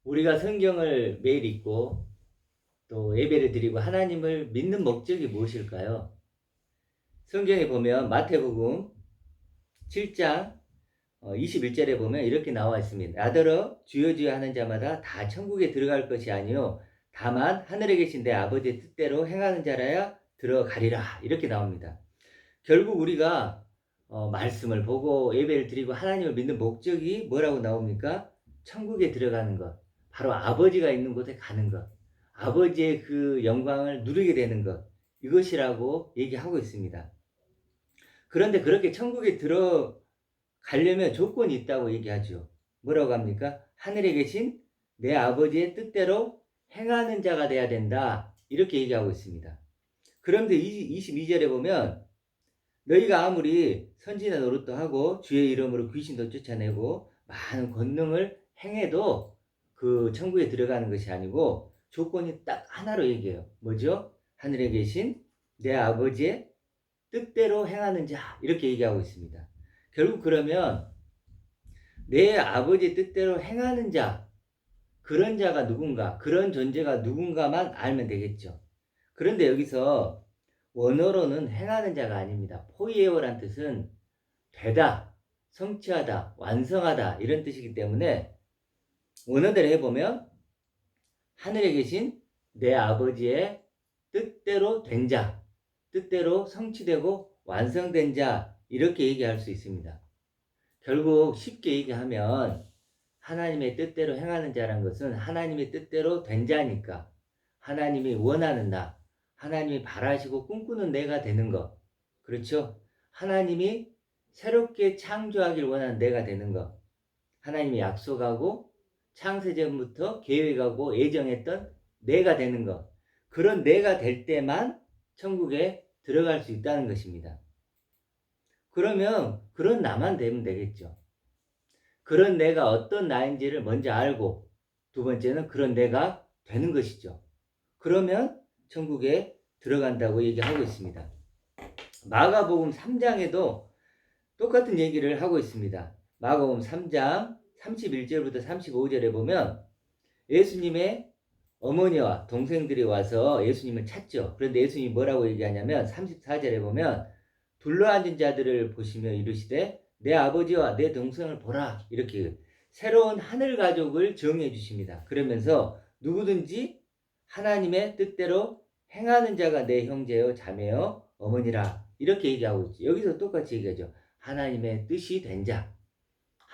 우리가 성경을 매일 읽고 또 예배를 드리고 하나님을 믿는 목적이 무엇일까요? 성경에 보면 마태복음 7장 21절에 보면 이렇게 나와 있습니다. 나더러 주여 주여 하는 자마다 다 천국에 들어갈 것이 아니요 다만 하늘에 계신 내 아버지의 뜻대로 행하는 자라야 들어가리라. 이렇게 나옵니다. 결국 우리가 말씀을 보고 예배를 드리고 하나님을 믿는 목적이 뭐라고 나옵니까? 천국에 들어가는 것. 바로 아버지가 있는 곳에 가는 것. 아버지의 그 영광을 누리게 되는 것. 이것이라고 얘기하고 있습니다. 그런데 그렇게 천국에 들어가려면 조건이 있다고 얘기하죠. 뭐라고 합니까? 하늘에 계신 내 아버지의 뜻대로 행하는 자가 돼야 된다. 이렇게 얘기하고 있습니다. 그런데 22절에 보면 너희가 아무리 선지자 노릇도 하고 주의 이름으로 귀신도 쫓아내고 많은 권능을 행해도 그 천국에 들어가는 것이 아니고 조건이 딱 하나로 얘기해요. 뭐죠? 하늘에 계신 내 아버지의 뜻대로 행하는 자, 이렇게 얘기하고 있습니다. 결국 그러면 내 아버지의 뜻대로 행하는 자, 그런 자가 누군가, 그런 존재가 누군가만 알면 되겠죠. 그런데 여기서 원어로는 행하는 자가 아닙니다. 포이에오란 뜻은 되다, 성취하다, 완성하다 이런 뜻이기 때문에 원어대로 해보면 하늘에 계신 내 아버지의 뜻대로 된 자, 뜻대로 성취되고 완성된 자 이렇게 얘기할 수 있습니다. 결국 쉽게 얘기하면 하나님의 뜻대로 행하는 자란 것은 하나님의 뜻대로 된 자니까 하나님이 원하는 나, 하나님이 바라시고 꿈꾸는 내가 되는 것. 그렇죠? 하나님이 새롭게 창조하길 원하는 내가 되는 것. 하나님이 약속하고 창세전부터 계획하고 예정했던 내가 되는 것. 그런 내가 될 때만 천국에 들어갈 수 있다는 것입니다. 그러면 그런 나만 되면 되겠죠. 그런 내가 어떤 나인지를 먼저 알고 두 번째는 그런 내가 되는 것이죠. 그러면 천국에 들어간다고 얘기하고 있습니다. 마가복음 3장에도 똑같은 얘기를 하고 있습니다. 마가복음 3장 31절부터 35절에 보면 예수님의 어머니와 동생들이 와서 예수님을 찾죠. 그런데 예수님이 뭐라고 얘기하냐면 34절에 보면 둘러앉은 자들을 보시며 이르시되 내 아버지와 내 동생을 보라. 이렇게 새로운 하늘 가족을 정해 주십니다. 그러면서 누구든지 하나님의 뜻대로 행하는 자가 내 형제요 자매요 어머니라. 이렇게 얘기하고 있죠. 여기서 똑같이 얘기하죠. 하나님의 뜻이 된 자,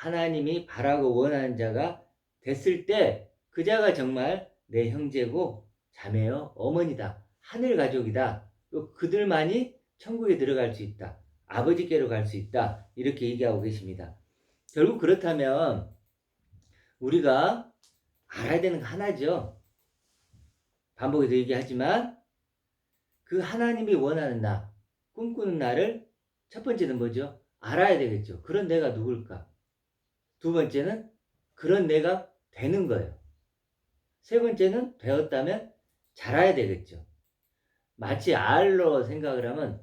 하나님이 바라고 원하는 자가 됐을 때 그 자가 정말 내 형제고 자매요 어머니다. 하늘 가족이다. 또 그들만이 천국에 들어갈 수 있다. 아버지께로 갈 수 있다. 이렇게 얘기하고 계십니다. 결국 그렇다면 우리가 알아야 되는 거 하나죠. 반복해서 얘기하지만 그 하나님이 원하는 나, 꿈꾸는 나를 첫 번째는 뭐죠? 알아야 되겠죠. 그런 내가 누굴까? 두 번째는 그런 내가 되는 거예요. 세 번째는 되었다면 잘해야 되겠죠. 마치 알로 생각을 하면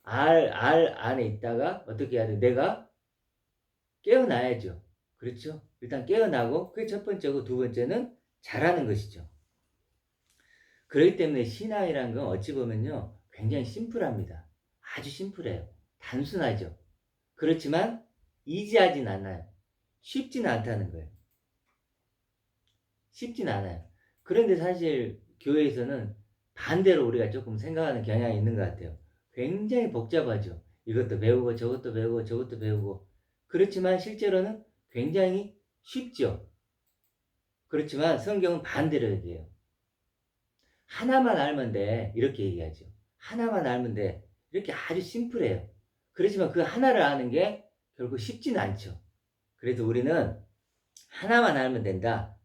알 안에 있다가 어떻게 해야 돼? 내가 깨어나야죠. 그렇죠? 일단 깨어나고 그게 첫 번째고 두 번째는 잘하는 것이죠. 그렇기 때문에 신앙이라는 건 어찌 보면요. 굉장히 심플합니다. 아주 심플해요. 단순하죠. 그렇지만 이지하진 않아요. 쉽진 않다는 거예요. 쉽진 않아요. 그런데 사실 교회에서는 반대로 우리가 조금 생각하는 경향이 있는 것 같아요. 굉장히 복잡하죠. 이것도 배우고 저것도 배우고 저것도 배우고. 그렇지만 실제로는 굉장히 쉽죠. 그렇지만 성경은 반대로 얘기해요. 하나만 알면 돼. 이렇게 얘기하죠. 하나만 알면 돼. 이렇게 아주 심플해요. 그렇지만 그 하나를 아는 게 결국 쉽진 않죠. 그래서 우리는 하나만 알면 된다.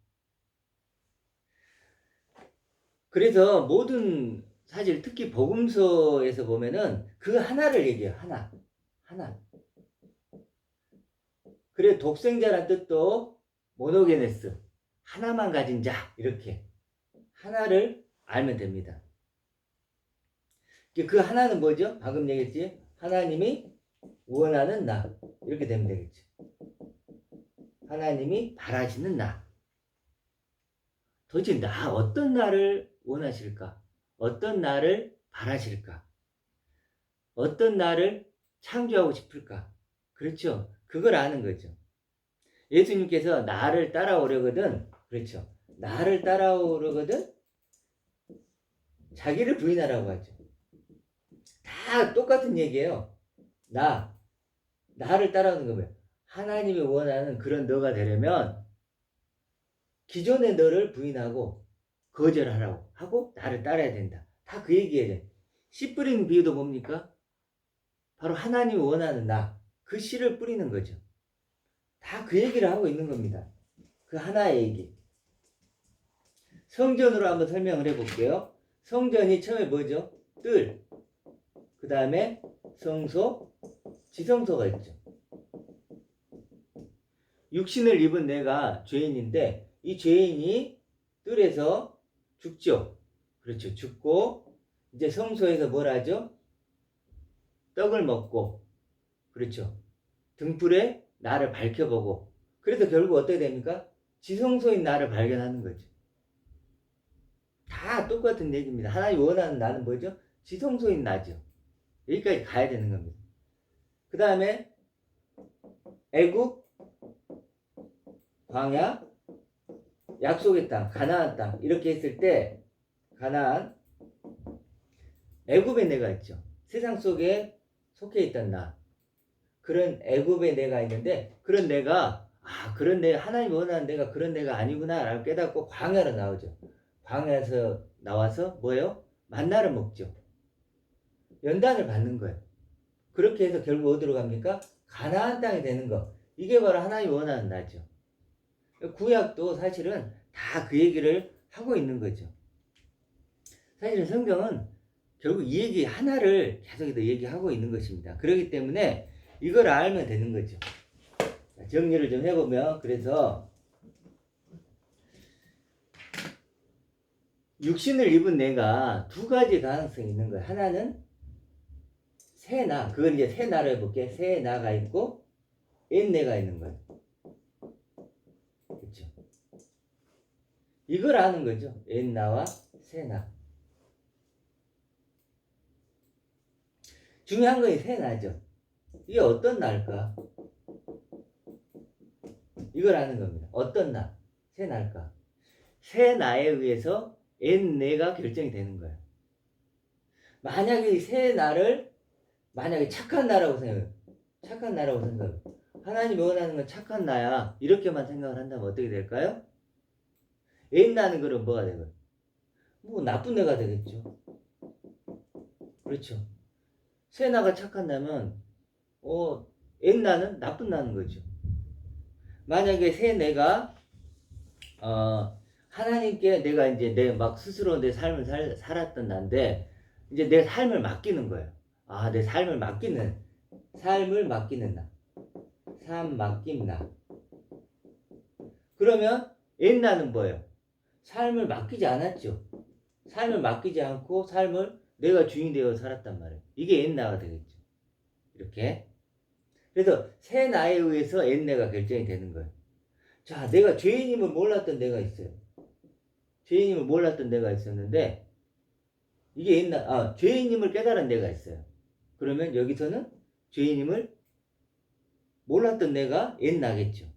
그래서 모든 사실 특히 복음서에서 보면은 그 하나를 얘기해요. 하나. 하나. 그래 독생자란 뜻도 모노게네스. 하나만 가진 자. 이렇게. 하나를 알면 됩니다. 그 하나는 뭐죠? 방금 얘기했지? 하나님이 원하는 나. 이렇게 되면 되겠죠. 하나님이 바라시는 나. 도대체 어떤 나를 원하실까? 어떤 나를 바라실까? 어떤 나를 창조하고 싶을까? 그렇죠. 그걸 아는 거죠. 예수님께서 나를 따라오려거든, 그렇죠. 나를 따라오려거든 자기를 부인하라고 하죠. 다 똑같은 얘기예요. 나를 따라오는 거 뭐예요? 하나님이 원하는 그런 너가 되려면 기존의 너를 부인하고 거절하라고 하고 나를 따라야 된다. 다 그 얘기예요. 씨 뿌리는 비유도 뭡니까? 바로 하나님이 원하는 그 씨를 뿌리는 거죠. 다 그 얘기를 하고 있는 겁니다. 그 하나의 얘기. 성전으로 한번 설명을 해볼게요. 성전이 처음에 뭐죠? 뜰. 그 다음에 성소, 지성소가 있죠. 육신을 입은 내가 죄인인데 이 죄인이 뜰에서 죽죠. 그렇죠. 죽고 이제 성소에서 뭘 하죠? 떡을 먹고 그렇죠. 등불에 나를 밝혀보고 그래서 결국 어떻게 됩니까? 지성소인 나를 발견하는 거죠. 다 똑같은 얘기입니다. 하나님 원하는 나는 뭐죠? 지성소인 나죠. 여기까지 가야 되는 겁니다. 그 다음에 애국, 광야, 약속의 땅, 가나안 땅 이렇게 했을 때 가나안, 애굽의 내가 있죠. 세상 속에 속해 있던 나 그런 애굽의 내가 있는데 그런 내가 그런 내 하나님 원하는 내가 그런 내가 아니구나 라고 깨닫고 광야로 나오죠. 광야에서 나와서 뭐예요? 만나를 먹죠. 연단을 받는 거예요. 그렇게 해서 결국 어디로 갑니까? 가나안 땅이 되는 거. 이게 바로 하나님 원하는 나죠. 구약도 사실은 다 그 얘기를 하고 있는 거죠. 사실은 성경은 결국 이 얘기 하나를 계속해서 얘기하고 있는 것입니다. 그렇기 때문에 이걸 알면 되는 거죠. 정리를 좀 해보면 그래서 육신을 입은 내가 두 가지 가능성이 있는 거예요. 하나는 새 나, 그건 이제 새 나를 해볼게. 새 나가 있고 옛내가 있는 거예요. 그렇죠? 이걸 아는 거죠. 옛나와 새 나. 중요한 건 새 나죠. 이게 어떤 나일까? 이걸 아는 겁니다. 어떤 나? 새 나일까? 새 나에 의해서 옛내가 결정이 되는 거예요. 만약에 새 나를 만약에 착한 나라고 생각해요. 착한 나라고 생각해요. 하나님이 원하는 건 착한 나야. 이렇게만 생각을 한다면 어떻게 될까요? 옛나는 그럼 뭐가 되고요? 뭐 나쁜 애가 되겠죠. 그렇죠. 새 나가 착한 나면 옛나는 나쁜 나는 거죠. 만약에 새 내가 하나님께 내가 이제 내 막 스스로 내 삶을 살았던 나인데 이제 내 삶을 맡기는 거예요. 내 삶을 맡기는 나. 삶 맡김 나. 그러면 옛나는 뭐예요? 삶을 맡기지 않았죠. 삶을 맡기지 않고 삶을 내가 주인이 되어 살았단 말이에요. 이게 옛나가 되겠죠. 이렇게. 그래서 새 나에 의해서 옛내가 결정이 되는 거예요. 자, 내가 죄인임을 몰랐던 내가 있어요. 죄인임을 몰랐던 내가 있었는데 이게 죄인임을 깨달은 내가 있어요. 그러면 여기서는 죄인임을 몰랐던 내가 옛나겠죠.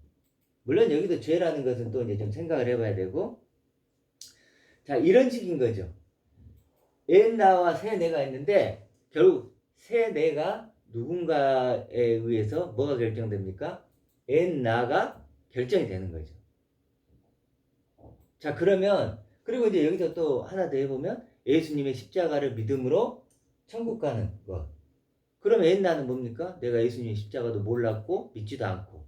물론 여기서 죄라는 것은 또 이제 좀 생각을 해봐야 되고 자, 이런 식인 거죠. 옛나와 새 내가 있는데 결국 새 내가 누군가에 의해서 뭐가 결정됩니까? 옛나가 결정이 되는 거죠. 자, 그러면 그리고 이제 여기서 또 하나 더 해보면 예수님의 십자가를 믿음으로 천국 가는 것. 그러면 옛나는 뭡니까? 내가 예수님의 십자가도 몰랐고 믿지도 않고.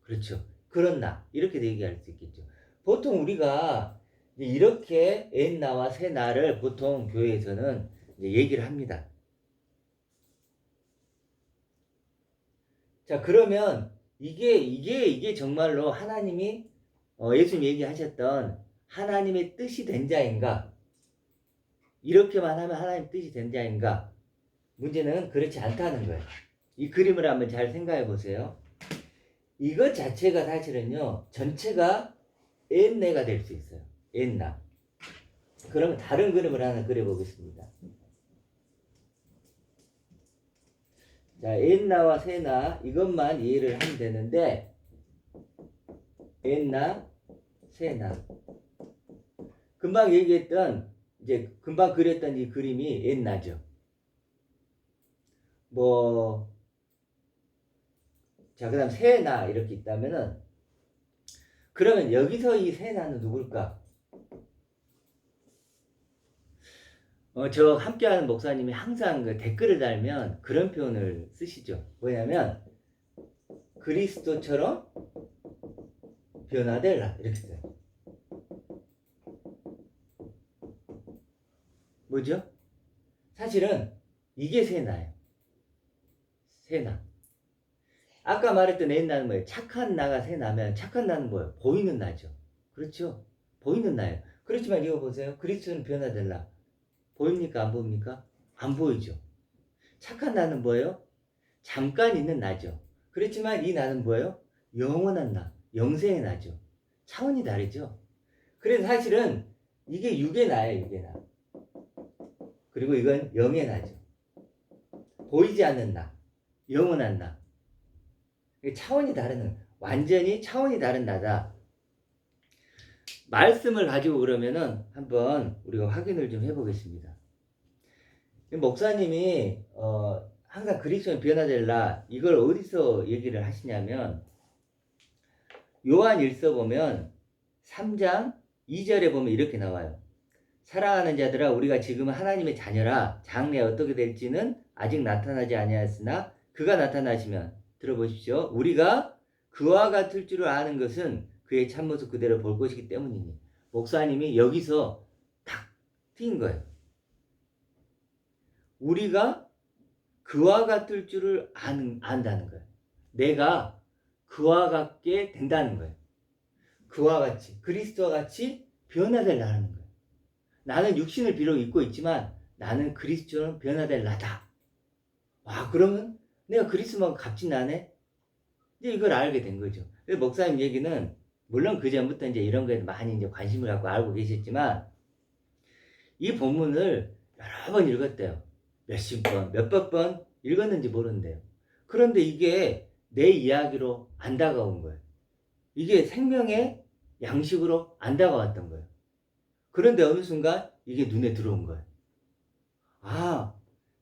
그렇죠. 그런 나. 이렇게 얘기할 수 있겠죠. 보통 우리가 이렇게 옛나와 새나를 보통 교회에서는 이제 얘기를 합니다. 자, 그러면 이게 정말로 하나님이 예수님 얘기하셨던 하나님의 뜻이 된 자인가? 이렇게만 하면 하나님 뜻이 된 자인가? 문제는 그렇지 않다는 거예요. 이 그림을 한번 잘 생각해 보세요. 이것 자체가 사실은요, 전체가 옛내가 될 수 있어요. 엔나. 그러면 다른 그림을 하나 그려보겠습니다. 자, 엔나와 세나 이것만 이해를 하면 되는데, 엔나, 세나. 금방 얘기했던, 이제 금방 그렸던 이 그림이 엔나죠. 자, 그 다음 세나 이렇게 있다면은, 그러면 여기서 이 세나는 누굴까? 저 함께하는 목사님이 항상 그 댓글을 달면 그런 표현을 쓰시죠. 뭐냐면, 그리스도처럼 변화되라. 이렇게 써요. 뭐죠? 사실은 이게 세나예요. 세나. 아까 말했던 옛날은 뭐예요? 착한 나가 세나면 착한 나는 뭐예요? 보이는 나죠. 그렇죠? 보이는 나예요. 그렇지만 이거 보세요. 그리스도는 변화되라. 보입니까? 안 보입니까? 안 보이죠. 착한 나는 뭐예요? 잠깐 있는 나죠. 그렇지만 이 나는 뭐예요? 영원한 나, 영생의 나죠. 차원이 다르죠. 그래서 사실은 이게 육의 나예요, 육의 나. 그리고 이건 영의 나죠. 보이지 않는 나, 영원한 나. 차원이 다른, 완전히 차원이 다른 나다. 말씀을 가지고 그러면은 한번 우리가 확인을 좀 해보겠습니다. 목사님이 항상 그리스도는 변화되라 이걸 어디서 얘기를 하시냐면 요한 1서 보면 3장 2절에 보면 이렇게 나와요. 사랑하는 자들아 우리가 지금은 하나님의 자녀라 장래에 어떻게 될지는 아직 나타나지 아니하였으나 그가 나타나시면 들어보십시오. 우리가 그와 같을 줄을 아는 것은 그의 참모습 그대로 볼 것이기 때문이니. 목사님이 여기서 딱 띈 거예요. 우리가 그와 같을 줄을 안다는 거예요. 내가 그와 같게 된다는 거예요. 그와 같이, 그리스도와 같이 변화되려는 거예요. 나는 육신을 비록 입고 있지만 나는 그리스도처럼 변화될 나다. 와, 그러면 내가 그리스도만 값진 나네? 이제 이걸 알게 된 거죠. 그래서 목사님 얘기는 물론 그 전부터 이제 이런 거에 많이 이제 관심을 갖고 알고 계셨지만 이 본문을 여러 번 읽었대요. 몇십 번, 몇백 번 읽었는지 모르는데요. 그런데 이게 내 이야기로 안 다가온 거예요. 이게 생명의 양식으로 안 다가왔던 거예요. 그런데 어느 순간 이게 눈에 들어온 거예요. 아,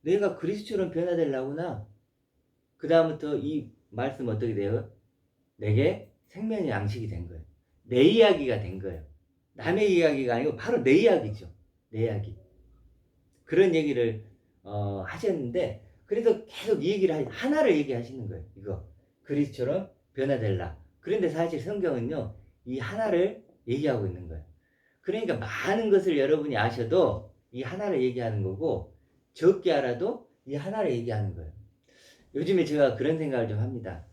내가 그리스도처럼 변화되려구나. 그 다음부터 이 말씀 어떻게 돼요? 내게 생명의 양식이 된 거예요. 내 이야기가 된 거예요. 남의 이야기가 아니고 바로 내 이야기죠. 내 이야기. 그런 얘기를 하셨는데 그래서 계속 이 얘기를 하나를 얘기하시는 거예요. 이거 그리스도처럼 변화될라. 그런데 사실 성경은요 이 하나를 얘기하고 있는 거예요. 그러니까 많은 것을 여러분이 아셔도 이 하나를 얘기하는 거고 적게 알아도 이 하나를 얘기하는 거예요. 요즘에 제가 그런 생각을 좀 합니다.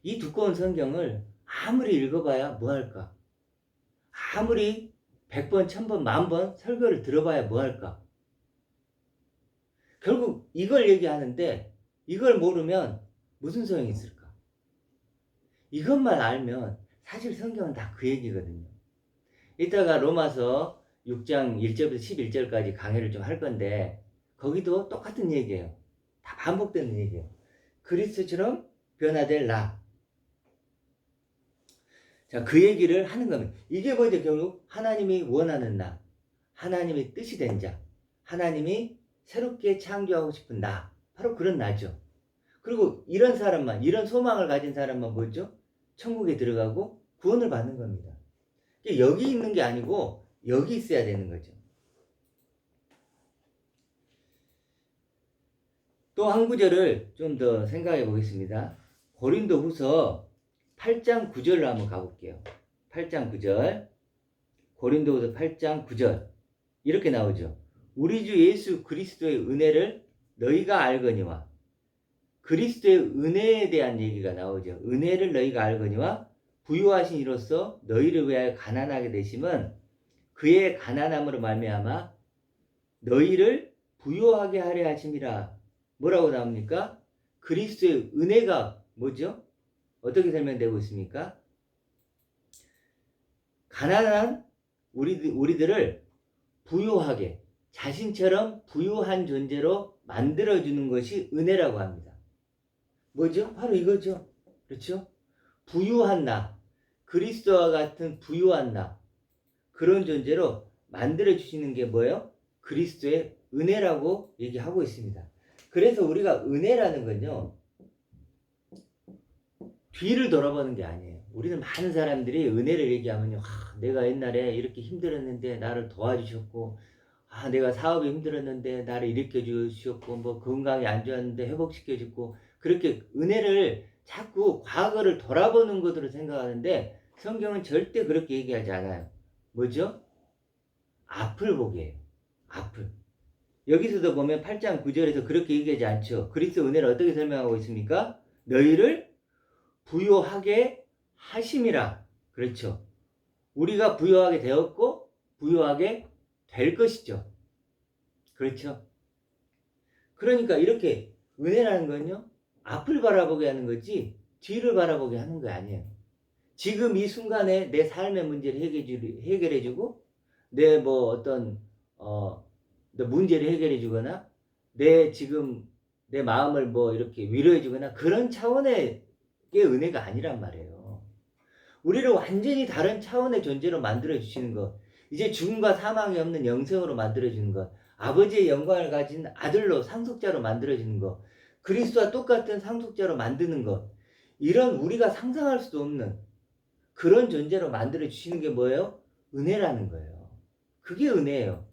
이 두꺼운 성경을 아무리 읽어봐야 뭐할까? 아무리 100번, 1000번, 10,000번 설교를 들어봐야 뭐할까? 결국 이걸 얘기하는데 이걸 모르면 무슨 소용이 있을까? 이것만 알면 사실 성경은 다 그 얘기거든요. 이따가 로마서 6장 1절부터 11절까지 강의를 좀 할 건데 거기도 똑같은 얘기예요. 다 반복되는 얘기예요. 그리스도처럼 변화될 나. 자, 그 얘기를 하는 겁니다. 이게 뭐죠? 결국 하나님이 원하는 나, 하나님의 뜻이 된 자, 하나님이 새롭게 창조하고 싶은 나, 바로 그런 나죠. 그리고 이런 사람만, 이런 소망을 가진 사람만 뭐죠? 천국에 들어가고 구원을 받는 겁니다. 여기 있는 게 아니고 여기 있어야 되는 거죠. 또 한 구절을 좀 더 생각해 보겠습니다. 고린도후서 8장 9절로 한번 가볼게요. 8장 9절. 고린도후서 8장 9절. 이렇게 나오죠. 우리 주 예수 그리스도의 은혜를 너희가 알거니와. 그리스도의 은혜에 대한 얘기가 나오죠. 은혜를 너희가 알거니와 부유하신 이로써 너희를 위하여 가난하게 되심은 그의 가난함으로 말미암아 너희를 부유하게 하려 하심이라. 뭐라고 나옵니까? 그리스도의 은혜가 뭐죠? 어떻게 설명되고 있습니까? 가난한 우리들을 부유하게, 자신처럼 부유한 존재로 만들어주는 것이 은혜라고 합니다. 뭐죠? 바로 이거죠. 그렇죠? 부유한 나, 그리스도와 같은 부유한 나, 그런 존재로 만들어주시는 게 뭐예요? 그리스도의 은혜라고 얘기하고 있습니다. 그래서 우리가 은혜라는 건요, 뒤를 돌아보는 게 아니에요. 우리는 많은 사람들이 은혜를 얘기하면요, 내가 옛날에 이렇게 힘들었는데 나를 도와주셨고, 내가 사업이 힘들었는데 나를 일으켜 주셨고, 뭐 건강이 안 좋았는데 회복시켜 줬고, 그렇게 은혜를 자꾸 과거를 돌아보는 것으로 생각하는데 성경은 절대 그렇게 얘기하지 않아요. 뭐죠? 앞을 보게 해요. 앞을. 여기서도 보면 8장 9절에서 그렇게 얘기하지 않죠. 그리스도 은혜를 어떻게 설명하고 있습니까? 너희를 부요하게 하심이라. 그렇죠. 우리가 부요하게 되었고 부요하게 될 것이죠. 그렇죠. 그러니까 이렇게 은혜라는 건요, 앞을 바라보게 하는 거지 뒤를 바라보게 하는 거 아니에요. 지금 이 순간에 내 삶의 문제를 해결해주고 내 뭐 어떤 문제를 해결해주거나 지금 내 마음을 뭐 이렇게 위로해주거나 그런 차원의 은혜가 아니란 말이에요. 우리를 완전히 다른 차원의 존재로 만들어주시는 것, 이제 죽음과 사망이 없는 영생으로 만들어주는 것, 아버지의 영광을 가진 아들로 상속자로 만들어주는 것, 그리스도와 똑같은 상속자로 만드는 것, 이런 우리가 상상할 수도 없는 그런 존재로 만들어주시는 게 뭐예요? 은혜라는 거예요. 그게 은혜예요.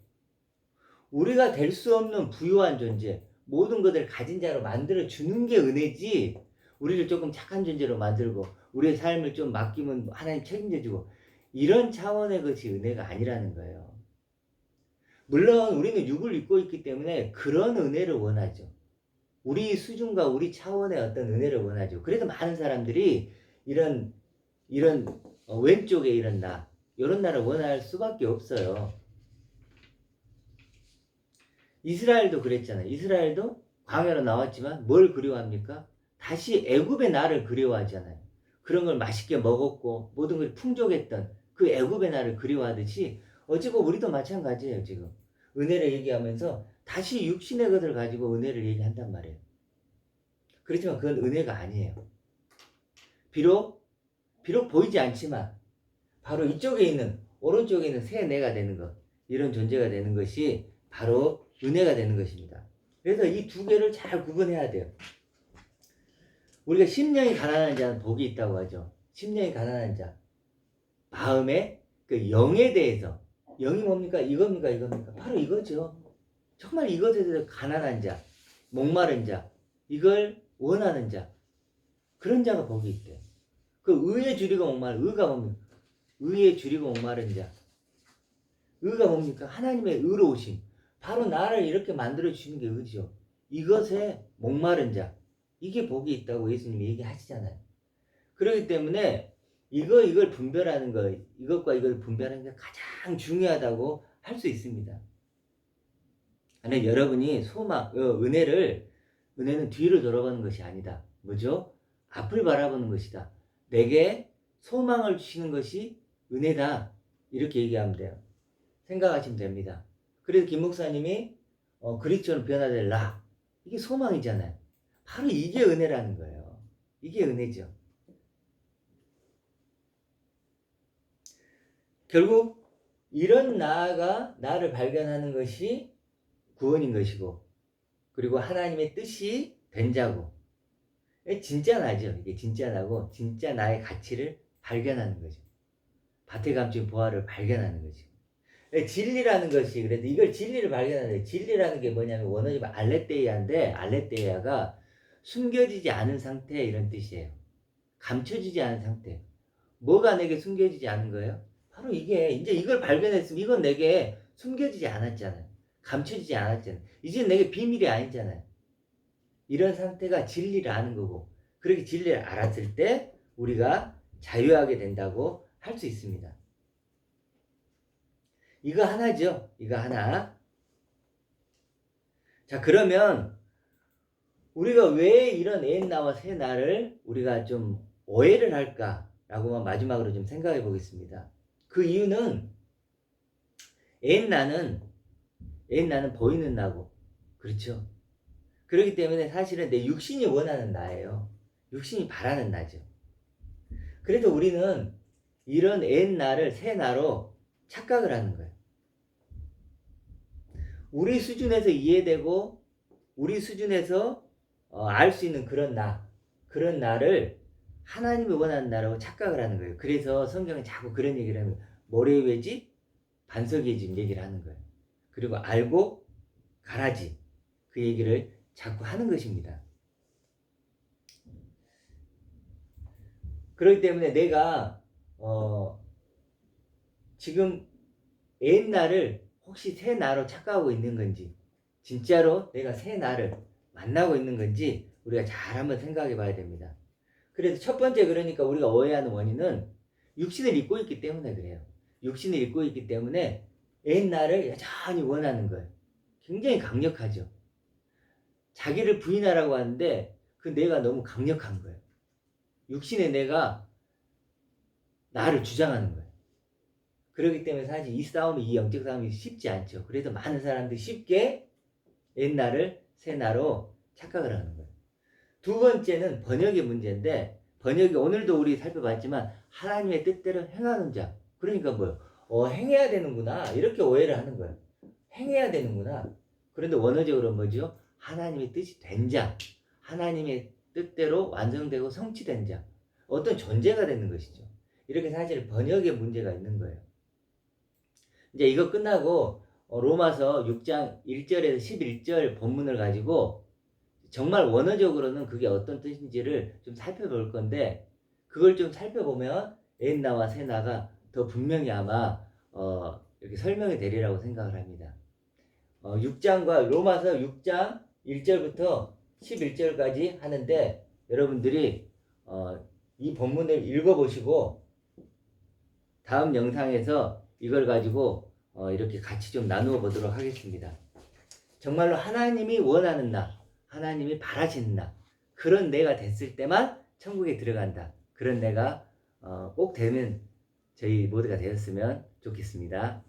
우리가 될 수 없는 부유한 존재, 모든 것을 가진 자로 만들어주는 게 은혜지, 우리를 조금 착한 존재로 만들고 우리의 삶을 좀 맡기면 하나님 책임져주고 이런 차원의 것이 은혜가 아니라는 거예요. 물론 우리는 육을 입고 있기 때문에 그런 은혜를 원하죠. 우리 수준과 우리 차원의 어떤 은혜를 원하죠. 그래서 많은 사람들이 이런 왼쪽에 이런 나, 이런 나를 원할 수밖에 없어요. 이스라엘도 그랬잖아요. 이스라엘도 광야로 나왔지만 뭘 그리워합니까? 다시 애굽의 나를 그리워하잖아요. 그런 걸 맛있게 먹었고 모든 걸 풍족했던 그 애굽의 나를 그리워하듯이 어찌 보면 우리도 마찬가지예요. 지금 은혜를 얘기하면서 다시 육신의 것을 가지고 은혜를 얘기한단 말이에요. 그렇지만 그건 은혜가 아니에요. 비록 보이지 않지만 바로 이쪽에 있는, 오른쪽에 있는 새 내가 되는 것, 이런 존재가 되는 것이 바로 은혜가 되는 것입니다. 그래서 이 두 개를 잘 구분해야 돼요. 우리가 심령이 가난한 자는 복이 있다고 하죠. 심령이 가난한 자, 마음의 그 영에 대해서, 영이 뭡니까? 이겁니까? 바로 이거죠. 정말 이것에 대해서 가난한 자, 목마른 자, 이걸 원하는 자, 그런 자가 복이 있대요. 그 의에 줄이고 목마른, 의가 뭡니까? 의에 줄이고 목마른 자, 의가 뭡니까? 하나님의 의로우심, 바로 나를 이렇게 만들어주시는 게 의죠. 이것에 목마른 자, 이게 복이 있다고 예수님이 얘기하시잖아요. 그렇기 때문에 이걸 분별하는 거, 이것과 이걸 분별하는 게 가장 중요하다고 할 수 있습니다. 근데 여러분이 은혜는 뒤를 돌아보는 것이 아니다. 뭐죠? 앞을 바라보는 것이다. 내게 소망을 주시는 것이 은혜다. 이렇게 얘기하면 돼요. 생각하시면 됩니다. 그래서 김 목사님이 그리스도로 변화될라. 이게 소망이잖아요. 바로 이게 은혜라는 거예요. 이게 은혜죠. 결국 이런 나를 발견하는 것이 구원인 것이고, 그리고 하나님의 뜻이 된 자고, 진짜 나죠. 이게 진짜 나고 진짜 나의 가치를 발견하는 거죠. 밭에 감춘 보화를 발견하는 거죠. 진리라는 것이, 그래도 이걸 진리를 발견하는, 진리라는 게 뭐냐면 원어적으로 알레테이아인데, 알레테이아가 숨겨지지 않은 상태, 이런 뜻이에요. 감춰지지 않은 상태. 뭐가 내게 숨겨지지 않은 거예요? 바로 이게, 이제 이걸 발견했으면 이건 내게 숨겨지지 않았잖아요. 감춰지지 않았잖아요. 이제 내게 비밀이 아니잖아요. 이런 상태가 진리를 아는 거고, 그렇게 진리를 알았을 때 우리가 자유하게 된다고 할 수 있습니다. 이거 하나죠. 이거 하나. 자, 그러면 우리가 왜 이런 옛나와 새나를 우리가 좀 오해를 할까라고 마지막으로 좀 생각해 보겠습니다. 그 이유는 엔나는 보이는 나고, 그렇죠? 그렇기 때문에 사실은 내 육신이 원하는 나예요. 육신이 바라는 나죠. 그래서 우리는 이런 엔나를 새 나로 착각을 하는 거예요. 우리 수준에서 이해되고 우리 수준에서 알 수 있는 그런 나를 하나님이 원하는 나라고 착각을 하는 거예요. 그래서 성경은 자꾸 그런 얘기를 하면 모래의 외집, 반석의 집 얘기를 하는 거예요. 그리고 알고 가라지, 그 얘기를 자꾸 하는 것입니다. 그렇기 때문에 내가 지금 옛날을 혹시 새 나로 착각하고 있는 건지, 진짜로 내가 새 나를 만나고 있는 건지 우리가 잘 한번 생각해 봐야 됩니다. 그래서 첫 번째, 그러니까 우리가 오해하는 원인은 육신을 입고 있기 때문에 그래요. 육신을 입고 있기 때문에 옛날을 여전히 원하는 거예요. 굉장히 강력하죠. 자기를 부인하라고 하는데 그 내가 너무 강력한 거예요. 육신의 내가 나를 주장하는 거예요. 그렇기 때문에 사실 이 영적 싸움이 쉽지 않죠. 그래서 많은 사람들이 쉽게 옛날을 새 나로 착각을 하는 거예요. 두 번째는 번역의 문제인데, 번역이 오늘도 우리 살펴봤지만 하나님의 뜻대로 행하는 자. 그러니까 뭐요? 행해야 되는구나, 이렇게 오해를 하는 거예요. 행해야 되는구나. 그런데 원어적으로 뭐죠? 하나님의 뜻이 된 자, 하나님의 뜻대로 완성되고 성취된 자, 어떤 존재가 되는 것이죠. 이렇게 사실 번역의 문제가 있는 거예요. 이제 이거 끝나고 로마서 6장 1절에서 11절 본문을 가지고 정말 원어적으로는 그게 어떤 뜻인지를 좀 살펴볼 건데, 그걸 좀 살펴보면 옛나와 새나가 더 분명히 아마 이렇게 설명이 되리라고 생각을 합니다. 6장과 로마서 6장 1절부터 11절까지 하는데, 여러분들이 이 본문을 읽어보시고 다음 영상에서 이걸 가지고 이렇게 같이 좀 나누어 보도록 하겠습니다. 정말로 하나님이 원하는 나, 하나님이 바라시는 나, 그런 내가 됐을 때만 천국에 들어간다. 그런 내가 꼭 되면 저희 모두가 되었으면 좋겠습니다.